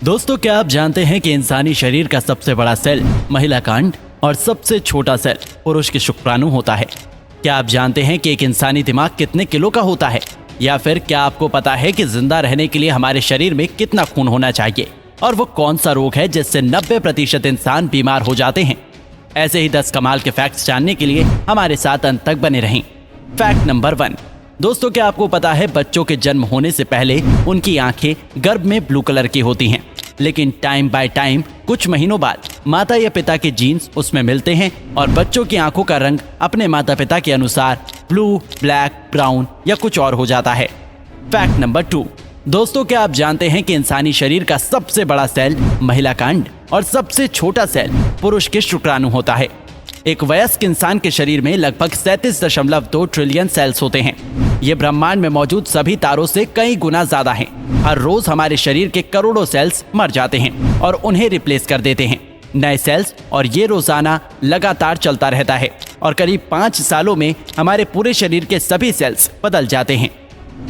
दोस्तों, क्या आप जानते हैं कि इंसानी शरीर का सबसे बड़ा सेल महिला कांड और सबसे छोटा सेल पुरुष के शुक्राणु होता है? क्या आप जानते हैं कि एक इंसानी दिमाग कितने किलो का होता है? या फिर क्या आपको पता है कि जिंदा रहने के लिए हमारे शरीर में कितना खून होना चाहिए? और वो कौन सा रोग है जिससे 90% इंसान बीमार हो जाते हैं? ऐसे ही 10 कमाल के फैक्ट्स जानने के लिए हमारे साथ अंत तक बने रहें। Fact number 1। दोस्तों, क्या आपको पता है बच्चों के जन्म होने से पहले उनकी आंखें गर्भ में ब्लू कलर की होती हैं, लेकिन टाइम बाय टाइम कुछ महीनों बाद माता या पिता के जीन्स उसमें मिलते हैं और बच्चों की आंखों का रंग अपने माता पिता के अनुसार ब्लू, ब्लैक, ब्राउन या कुछ और हो जाता है। Fact number 2। दोस्तों, क्या आप जानते हैं कि इंसानी शरीर का सबसे बड़ा सेल महिला कांड और सबसे छोटा सेल पुरुष के शुक्राणु होता है? एक वयस्क इंसान के शरीर में लगभग 37.2 ट्रिलियन सेल्स होते हैं। ये ब्रह्मांड में मौजूद सभी तारों से कई गुना ज्यादा हैं। हर रोज हमारे शरीर के करोड़ों सेल्स मर जाते हैं और उन्हें रिप्लेस कर देते हैं नए सेल्स, और ये रोजाना लगातार चलता रहता है और करीब 5 सालों में हमारे पूरे शरीर के सभी सेल्स बदल जाते हैं।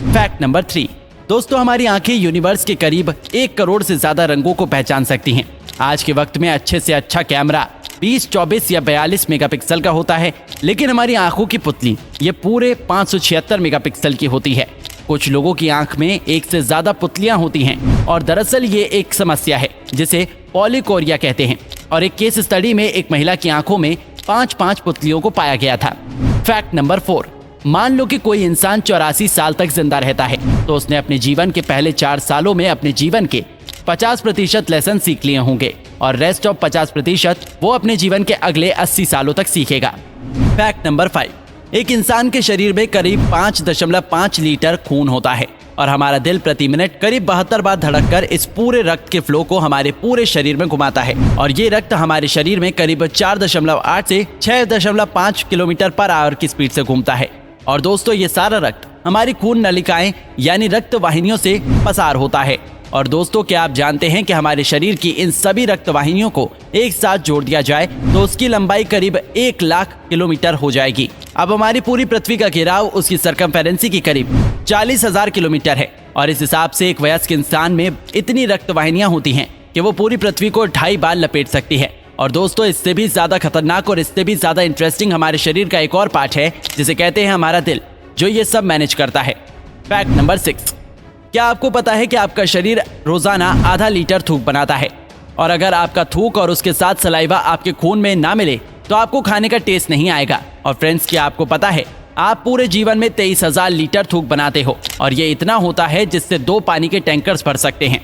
Fact number 3। दोस्तों, हमारी आंखें यूनिवर्स के करीब 1 करोड़ से ज्यादा रंगों को पहचान सकती हैं। आज के वक्त में अच्छे से अच्छा कैमरा 20, 24 या 42 मेगापिक्सल का होता है, लेकिन हमारी आंखों की पुतली ये पूरे 576 मेगापिक्सल की होती है। कुछ लोगों की आंख में एक से ज्यादा पुतलियां होती हैं और दरअसल ये एक समस्या है जिसे पॉलीकोरिया कहते हैं, और एक केस स्टडी में एक महिला की आंखों में 5 पुतलियों को पाया गया था। Fact number 4। मान लो कि कोई इंसान 84 साल तक जिंदा रहता है, तो उसने अपने जीवन के पहले 4 सालों में अपने जीवन के 50% लेसन सीख लिए होंगे और रेस्ट ऑफ 50% वो अपने जीवन के अगले 80 सालों तक सीखेगा। Fact number 5। एक इंसान के शरीर में करीब 5.5 लीटर खून होता है और हमारा दिल प्रति मिनट करीब 72 बार धड़ककर इस पूरे रक्त के फ्लो को हमारे पूरे शरीर में घुमाता है, और ये रक्त हमारे शरीर में करीब 4.8 से 6.5 किलोमीटर पर आवर की स्पीड से घूमता है। और दोस्तों, ये सारा रक्त हमारी खून नलिकाएं यानी रक्त वाहिनियों से पसार होता है। और दोस्तों, क्या आप जानते हैं कि हमारे शरीर की इन सभी रक्त वाहिनियों को एक साथ जोड़ दिया जाए तो उसकी लंबाई करीब 1 लाख किलोमीटर हो जाएगी। अब हमारी पूरी पृथ्वी का घेराव उसकी सरकमफेरेंसी की करीब 40,000 किलोमीटर है, और इस हिसाब से एक वयस्क इंसान में इतनी रक्त वाहिनियां होती हैं कि वो पूरी पृथ्वी को 2.5 बार लपेट सकती है। और दोस्तों, इससे भी ज्यादा खतरनाक और इससे भी ज्यादा इंटरेस्टिंग हमारे शरीर का एक और पार्ट है जिसे कहते हैं हमारा दिल, जो ये सब मैनेज करता है। Fact number 6। क्या आपको पता है कि आपका शरीर रोजाना आधा लीटर थूक बनाता है, और अगर आपका थूक और उसके साथ सलाइवा आपके खून में ना मिले तो आपको खाने का टेस्ट नहीं आएगा। और फ्रेंड्स, क्या आपको पता है आप पूरे जीवन में 23,000 लीटर थूक बनाते हो, और ये इतना होता है जिससे 2 पानी के टैंकर्स भर सकते हैं।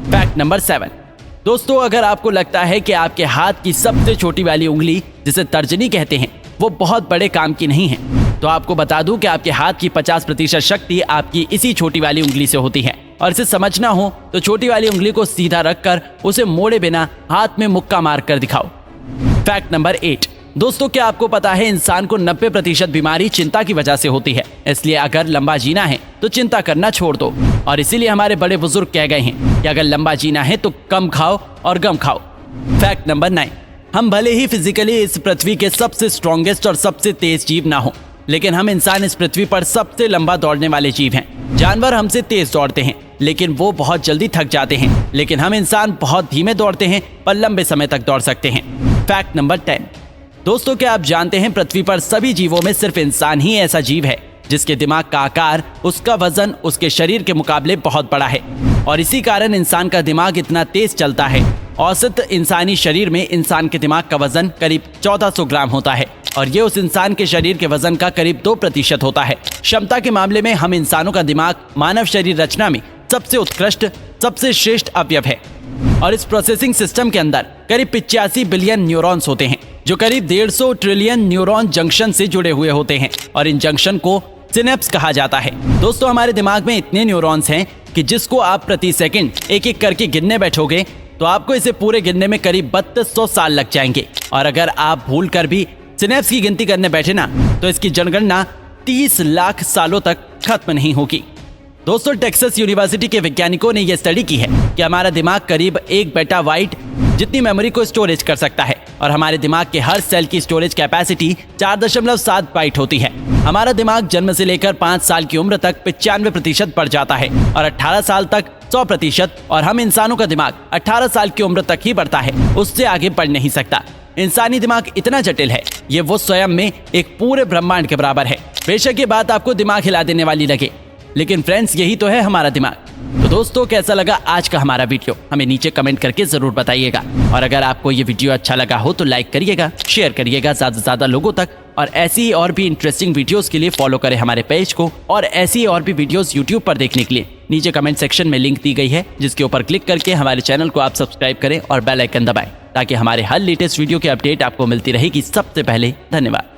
Fact number 7। दोस्तों, अगर आपको लगता है कि आपके हाथ की सबसे छोटी वाली उंगली, जिसे तर्जनी कहते हैं, वो बहुत बड़े काम की नहीं है, तो आपको बता दूं कि आपके हाथ की 50% शक्ति आपकी इसी छोटी वाली उंगली से होती है। और इसे समझना हो तो छोटी वाली उंगली को सीधा रखकर उसे मोड़े बिना हाथ में मुक्का मार कर दिखाओ। Fact number 8। दोस्तों, क्या आपको पता है इंसान को 90% बीमारी चिंता की वजह से होती है, इसलिए अगर लंबा जीना है तो चिंता करना छोड़ दो। और इसीलिए हमारे बड़े बुजुर्ग कह गए हैं कि अगर लंबा जीना है तो कम खाओ और गम खाओ। Fact number 9। हम भले ही फिजिकली इस पृथ्वी के सबसे स्ट्रॉन्गेस्ट और सबसे तेज जीव ना हो, लेकिन हम इंसान इस पृथ्वी पर सबसे लंबा दौड़ने वाले जीव हैं। जानवर हमसे तेज दौड़ते हैं लेकिन वो बहुत जल्दी थक जाते हैं, लेकिन हम इंसान बहुत धीमे दौड़ते हैं पर लंबे समय तक दौड़ सकते हैं। Fact number 10। दोस्तों, क्या आप जानते हैं पृथ्वी पर सभी जीवों में सिर्फ इंसान ही ऐसा जीव है जिसके दिमाग का आकार, उसका वजन उसके शरीर के मुकाबले बहुत बड़ा है, और इसी कारण इंसान का दिमाग इतना तेज चलता है। औसत इंसानी शरीर में इंसान के दिमाग का वजन करीब 1400 ग्राम होता है, और ये उस इंसान के शरीर के वजन का करीब 2% होता है। क्षमता के मामले में हम इंसानों का दिमाग मानव शरीर रचना में सबसे उत्कृष्ट, सबसे श्रेष्ठ अवयव है, और इस प्रोसेसिंग सिस्टम के अंदर करीब 85 बिलियन न्यूरॉन्स होते हैं, जो करीब 150 ट्रिलियन न्यूरॉन जंक्शन से जुड़े हुए होते हैं, और इन जंक्शन को सिनेप्स कहा जाता है। दोस्तों, हमारे दिमाग में इतने न्यूरॉन्स हैं कि जिसको आप प्रति सेकंड एक एक करके गिनने बैठोगे तो आपको इसे पूरे गिनने में करीब 3200 साल लग जाएंगे, और अगर आप भूल कर भी सिनेप्स की गिनती करने बैठे ना तो इसकी जनगणना 30 लाख सालों तक खत्म नहीं होगी। दोस्तों, टेक्सास यूनिवर्सिटी के वैज्ञानिकों ने यह स्टडी की है कि हमारा दिमाग करीब 1 पेटाबाइट जितनी मेमोरी को स्टोरेज कर सकता है, और हमारे दिमाग के हर सेल की स्टोरेज कैपेसिटी 4.7 बाइट होती है। हमारा दिमाग जन्म से लेकर 5 साल की उम्र तक 95% बढ़ जाता है और 18 साल तक 100%, और हम इंसानों का दिमाग 18 साल की उम्र तक ही बढ़ता है, उससे आगे बढ़ नहीं सकता। इंसानी दिमाग इतना जटिल है, ये वो स्वयं में एक पूरे ब्रह्मांड के बराबर है। बेशक ये बात आपको दिमाग हिला देने वाली लगे, लेकिन फ्रेंड्स यही तो है हमारा दिमाग। तो दोस्तों, कैसा लगा आज का हमारा वीडियो, हमें नीचे कमेंट करके जरूर बताइएगा। और अगर आपको ये वीडियो अच्छा लगा हो तो लाइक करिएगा, शेयर करिएगा ज्यादा से ज्यादा लोगों तक, और ऐसी ही और भी इंटरेस्टिंग वीडियोस के लिए फॉलो करें हमारे पेज को। और ऐसी और भी वीडियोस यूट्यूब पर देखने के लिए नीचे कमेंट सेक्शन में लिंक दी गई है, जिसके ऊपर क्लिक करके हमारे चैनल को आप सब्सक्राइब करें और बेल आइकन दबाएं, ताकि हमारे हर लेटेस्ट वीडियो की अपडेट आपको मिलती रहेगी सबसे पहले। धन्यवाद।